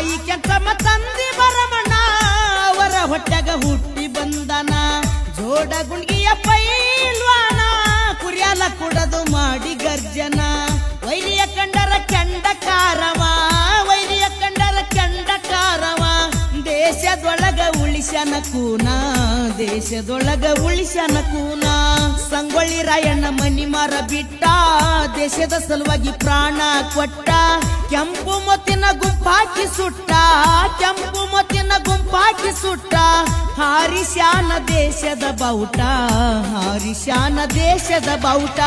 ತಾಯಿ ಕೆಂಚಮ್ಮ ತಂದಿ ಬರಮಣ್ಣ ಅವರ ಹೊಟ್ಟೆಗ ಹುಟ್ಟಿ ಬಂದನ ಜೋಡ ಗುಂಡ್ಗಿಯ ಪೈಲ್ವಾನ ಕುರಿಯಾಲ ಕುಡದು ಮಾಡಿ ಗರ್ಜನ ವೈರಿಯ ಕಂಡರ ಕೆಂಡ ಕಾರವ ವೈರಿಯ ಕಂಡರ ಕೆಂಡ ಕಾರವ ದೇಶದೊಳಗ ಉಳಿಸನ ಕೂನ ದೇಶದೊಳಗ ಉಳಿಸನ ಕೂನ ಸಂಗೊಳ್ಳಿ ರಾಯಣ್ಣ ಮನಿ ಮರ ಬಿಟ್ಟ ದೇಶದ ಸಲುವಾಗಿ ಪ್ರಾಣ ಕೊಟ್ಟ ಕೆಂಪು ಮೊತ್ತಿನ ಗುಂಪಾಕಿ ಸುಟ್ಟ ಕೆಂಪು ಮೊತ್ತಿನ ಗುಂಪಾಕಿ ಸುಟ್ಟ ಹಾರಿಸ್ಯಾನ ದೇಶದ ಬಾವುಟ ಹಾರಿಸ್ಯಾನ ದೇಶದ ಬಾವುಟ